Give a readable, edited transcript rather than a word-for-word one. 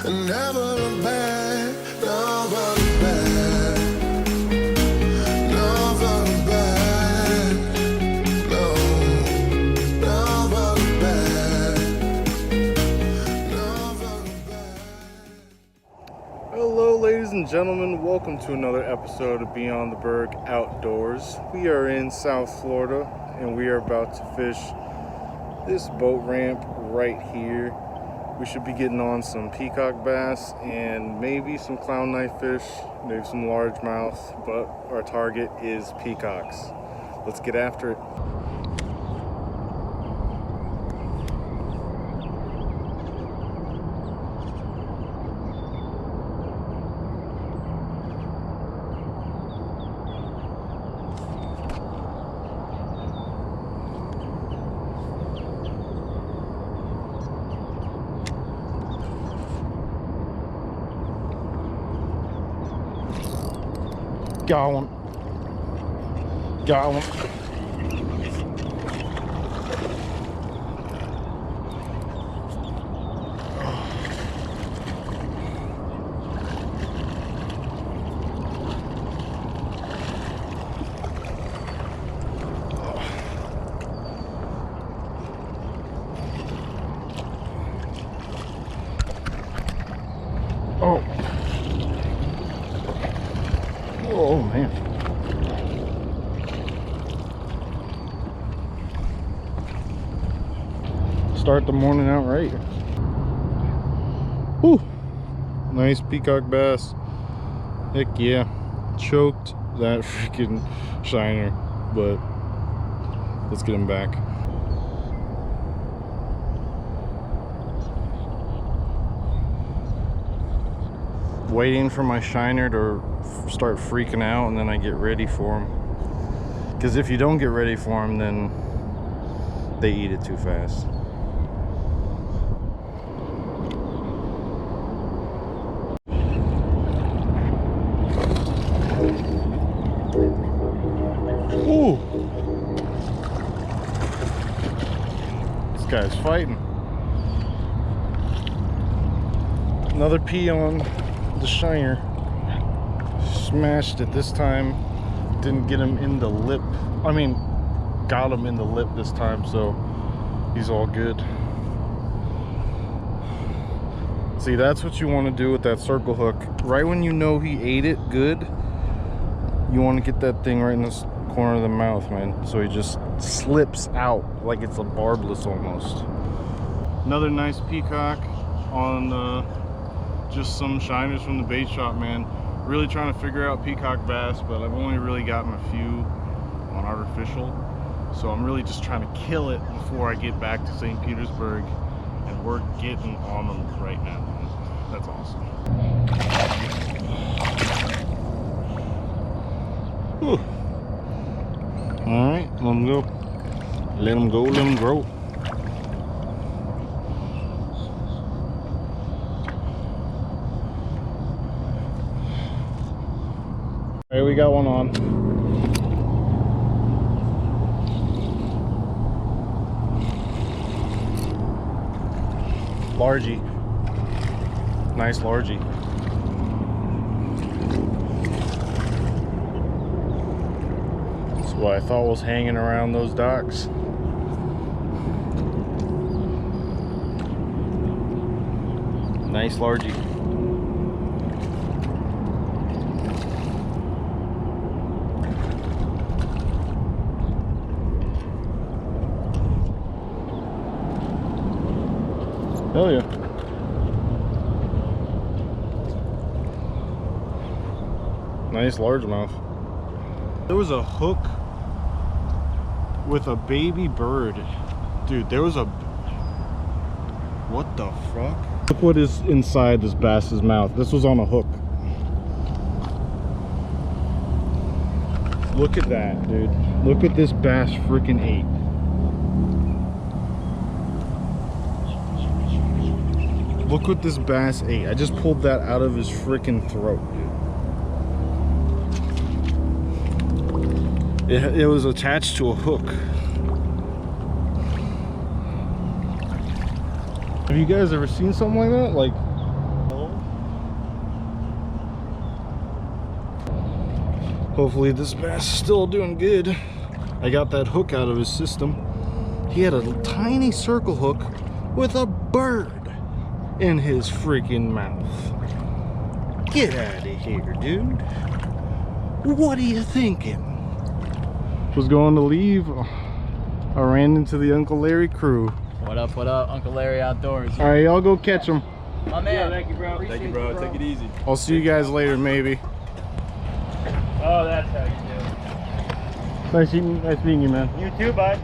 and never look back, never look back, never look back, no, never look back, never look back. Hello ladies and gentlemen, welcome to another episode of Beyond the Berg Outdoors. We are in South Florida and we are about to fish this boat ramp right here. We should be getting on some peacock bass and maybe some clown knife fish, maybe some largemouth, but our target is peacocks. Let's get after it. Got one. Got one. Oh. Oh man. Start the morning out right. Whew. Nice peacock bass. Heck yeah. Choked that freaking shiner, but let's get him back. Waiting for my shiner to start freaking out and then I get ready for him, because if you don't get ready for him then they eat it too fast. Ooh, this guy's fighting. Another pea on the shiner. Smashed it this time. Didn't get him in the lip. I mean, got him in the lip this time, so he's all good. See, that's what you want to do with that circle hook. Right when you know he ate it good, you want to get that thing right in the corner of the mouth, man, so he just slips out like it's a barbless almost. Another nice peacock on just some shiners from the bait shop, man. Really trying to figure out peacock bass, but I've only really gotten a few on artificial, so I'm really just trying to kill it before I get back to St. Petersburg, and we're getting on them right now, man. That's awesome. Whew. All right, let them go. Let them go, let them grow. Hey, we got one on. Largy. Nice largy. That's what I thought was hanging around those docks. Nice largy. Hell yeah. Nice largemouth. There was a hook with a baby bird. Dude, there was a... What the fuck? Look what is inside this bass's mouth. This was on a hook. Look at that, dude. Look what this bass freaking ate. Look what this bass ate. I just pulled that out of his freaking throat. It was attached to a hook. Have you guys ever seen something like that? Like, Hopefully this bass is still doing good. I got that hook out of his system. He had a tiny circle hook with a bird in his freaking mouth. Get out of here, dude. What are you thinking? Was going to leave. I ran into the Uncle Larry crew. What up, Uncle Larry Outdoors. All right, y'all go catch them. My man. Yeah, thank you, bro. Thank you, bro. Take it easy. I'll see you guys later, maybe. Oh, that's how you do it. Nice meeting you, man. You too, bud.